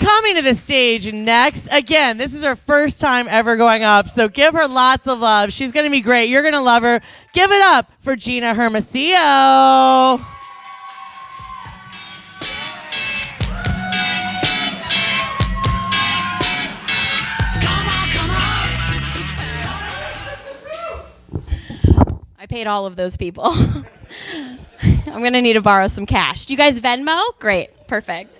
Coming to the stage next, again, this is her first time ever going up, so give her lots of love. She's going to be great. You're going to love her. Give it up for Gina Hermosillo. I paid all of those people. I'm going to need to borrow some cash. Do you guys Venmo? Great. Perfect.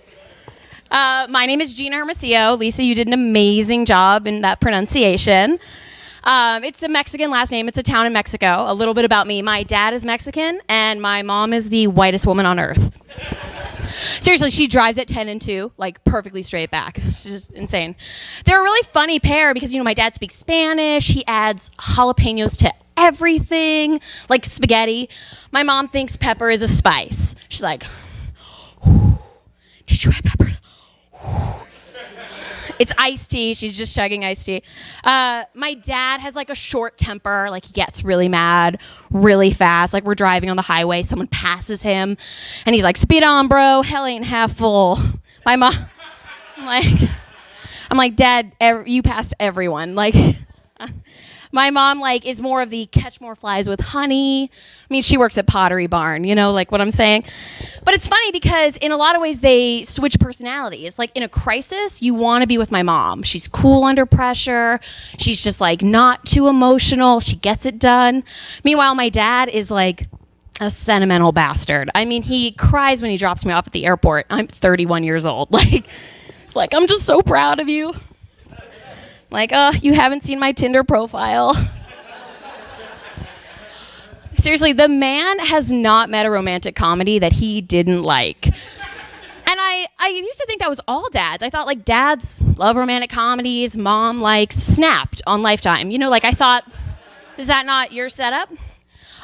My name is Gina Hermosillo. Lisa, you did an amazing job in that pronunciation. It's a Mexican last name. It's a town in Mexico. A little bit about me. My dad is Mexican, and my mom is the whitest woman on earth. Seriously, she drives at 10 and 2, like perfectly straight back. She's just insane. They're a really funny pair because, my dad speaks Spanish. He adds jalapenos to everything, like spaghetti. My mom thinks pepper is a spice. She's like, did you add pepper? It's iced tea. She's just chugging iced tea. My dad has like a short temper. Like he gets really mad really fast. Like we're driving on the highway. Someone passes him and he's like, speed on, bro. Hell ain't half full. My mom, I'm like, Dad, you passed everyone. Like, my mom, like, is more of the catch more flies with honey. I mean, she works at Pottery Barn, like what I'm saying? But it's funny because in a lot of ways they switch personalities. Like in a crisis, you want to be with my mom. She's cool under pressure. She's just like not too emotional. She gets it done. Meanwhile, my dad is like a sentimental bastard. I mean, he cries when he drops me off at the airport. I'm 31 years old. Like, it's like, I'm just so proud of you. Like, you haven't seen my Tinder profile. Seriously, the man has not met a romantic comedy that he didn't like. And I used to think that was all dads. I thought, like, dads love romantic comedies. Mom likes Snapped on Lifetime. Like, I thought, is that not your setup?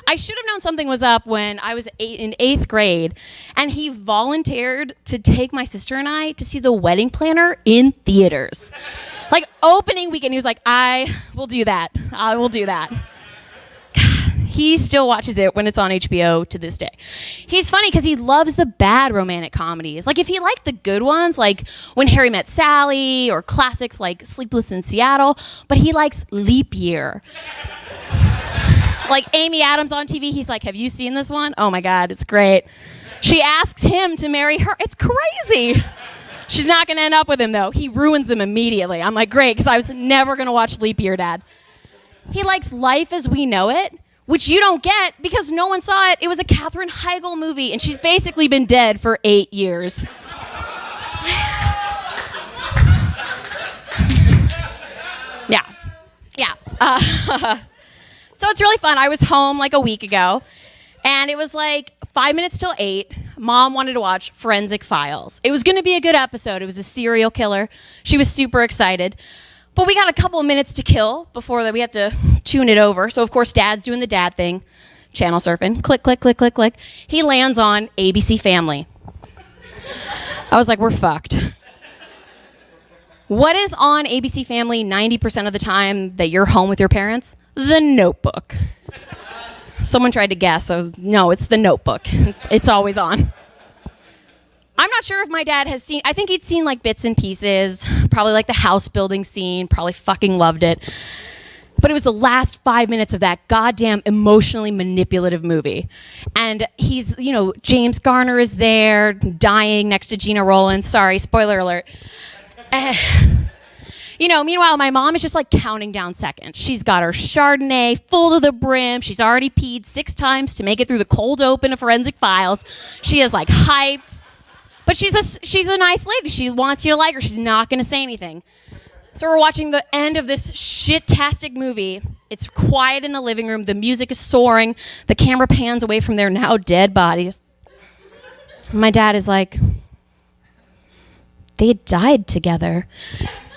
I should have known something was up when I was in 8th grade, and he volunteered to take my sister and I to see The Wedding Planner in theaters. Like, opening weekend, he was like, I will do that. I will do that. He still watches it when it's on HBO to this day. He's funny because he loves the bad romantic comedies. Like, if he liked the good ones, like When Harry Met Sally, or classics like Sleepless in Seattle, but he likes Leap Year. Like Amy Adams on TV, he's like, have you seen this one? Oh my God, it's great. She asks him to marry her. It's crazy. She's not going to end up with him, though. He ruins him immediately. I'm like, great, because I was never going to watch Leap Year, Dad. He likes Life as We Know It, which you don't get because no one saw it. It was a Katherine Heigl movie, and she's basically been dead for 8 years. Yeah. So it's really fun. I was home like a week ago, and it was like 5 minutes till 8. Mom wanted to watch Forensic Files. It was going to be a good episode. It was a serial killer. She was super excited. But we got a couple of minutes to kill before that we have to tune it over. So, of course, Dad's doing the dad thing, channel surfing. Click, click, click, click, click. He lands on ABC Family. I was like, we're fucked. What is on ABC Family 90% of the time that you're home with your parents? The Notebook. Someone tried to guess. No, it's The Notebook. It's always on. I'm not sure if my dad has seen, I think he'd seen like bits and pieces, probably like the house building scene, probably fucking loved it. But it was the last 5 minutes of that goddamn emotionally manipulative movie. And he's, James Garner is there, dying next to Gina Rowlands. Sorry, spoiler alert. Meanwhile, my mom is just like counting down seconds. She's got her Chardonnay full to the brim. She's already peed 6 times to make it through the cold open of Forensic Files. She is like hyped. But she's a nice lady. She wants you to like her. She's not going to say anything. So we're watching the end of this shit-tastic movie. It's quiet in the living room. The music is soaring. The camera pans away from their now dead bodies. My dad is like, they had died together.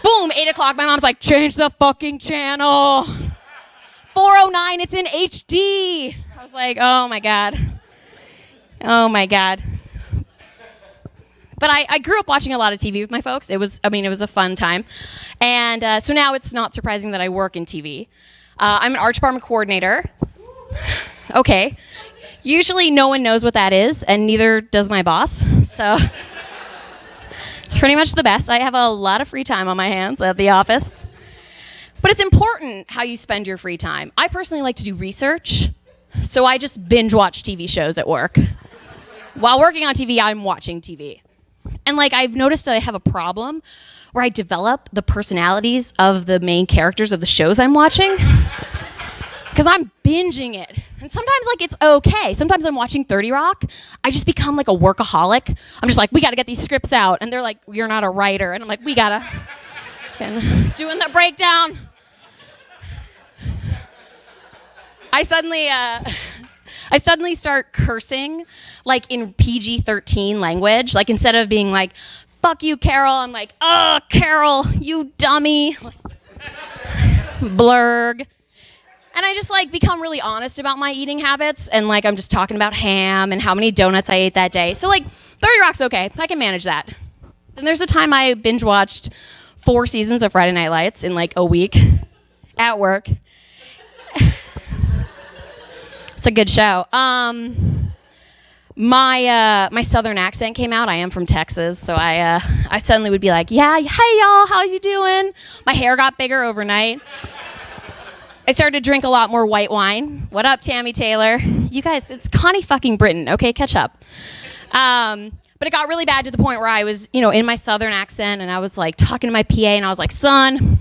Boom, 8 o'clock. My mom's like, change the fucking channel. 409, it's in HD. I was like, oh my God. Oh my God. But I grew up watching a lot of TV with my folks. It was a fun time. And so now it's not surprising that I work in TV. I'm an art department coordinator. Okay. Usually no one knows what that is, and neither does my boss. So It's pretty much the best. I have a lot of free time on my hands at the office. But it's important how you spend your free time. I personally like to do research, so I just binge watch TV shows at work. While working on TV, I'm watching TV. And like I've noticed that I have a problem where I develop the personalities of the main characters of the shows I'm watching because I'm binging it. And sometimes like it's okay. Sometimes I'm watching 30 Rock. I just become like a workaholic. I'm just like, we got to get these scripts out. And they're like, you're not a writer. And I'm like, we got to. Doing the breakdown. I suddenly start cursing like in PG-13 language. Like instead of being like, fuck you, Carol, I'm like, oh, Carol, you dummy. Blurg. And I just like become really honest about my eating habits. And like I'm just talking about ham and how many donuts I ate that day. So like 30 Rock's okay. I can manage that. And there's a time I binge watched 4 seasons of Friday Night Lights in like a week at work. It's a good show. My southern accent came out. I am from Texas, so I suddenly would be like, yeah, hey y'all, how's you doing? My hair got bigger overnight. I started to drink a lot more white wine. What up, Tammy Taylor? You guys, it's Connie fucking Britton. Okay, catch up. But it got really bad to the point where I was, in my southern accent, and I was like talking to my PA, and I was like, son,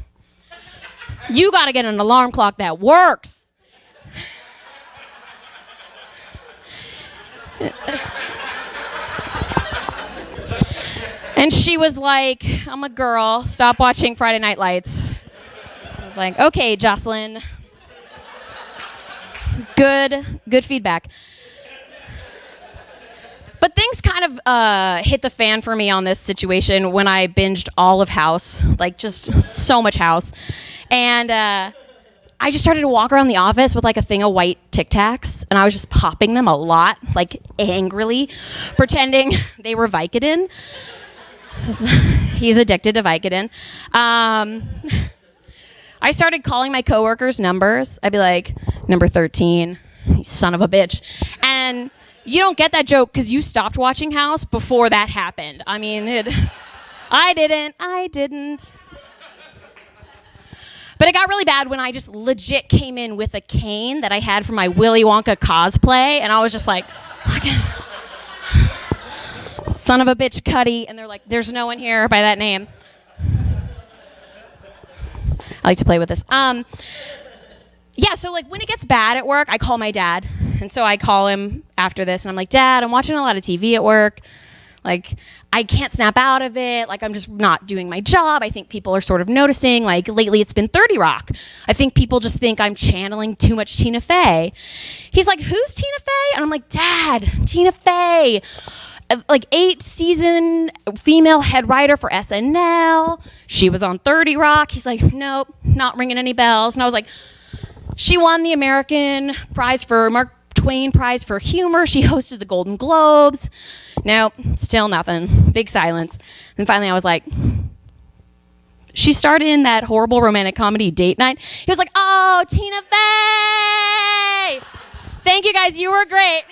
you got to get an alarm clock that works. And she was like, I'm a girl, stop watching Friday Night Lights. I was like, okay, Jocelyn. Good feedback. But things kind of hit the fan for me on this situation when I binged all of House, like just so much House. And I just started to walk around the office with like a thing of white Tic Tacs, and I was just popping them a lot, like angrily, pretending they were Vicodin. He's addicted to Vicodin. I started calling my coworkers numbers. I'd be like, number 13, you son of a bitch. And you don't get that joke because you stopped watching House before that happened. I mean, I didn't. But it got really bad when I just legit came in with a cane that I had from my Willy Wonka cosplay, and I was just like, son of a bitch, Cuddy. And they're like, there's no one here by that name. I like to play with this. Yeah, so like when it gets bad at work, I call my dad. And so I call him after this, and I'm like, Dad, I'm watching a lot of TV at work. Like, I can't snap out of it. Like, I'm just not doing my job. I think people are sort of noticing. Like, lately it's been 30 Rock. I think people just think I'm channeling too much Tina Fey. He's like, who's Tina Fey? And I'm like, Dad, Tina Fey. Like 8-season female head writer for SNL. She was on 30 Rock. He's like, nope, not ringing any bells. And I was like, she won the American Prize for Mark Twain Prize for Humor. She hosted the Golden Globes. Nope, still nothing. Big silence. And finally I was like, she started in that horrible romantic comedy Date Night. He was like, oh, Tina Fey. Thank you guys, you were great.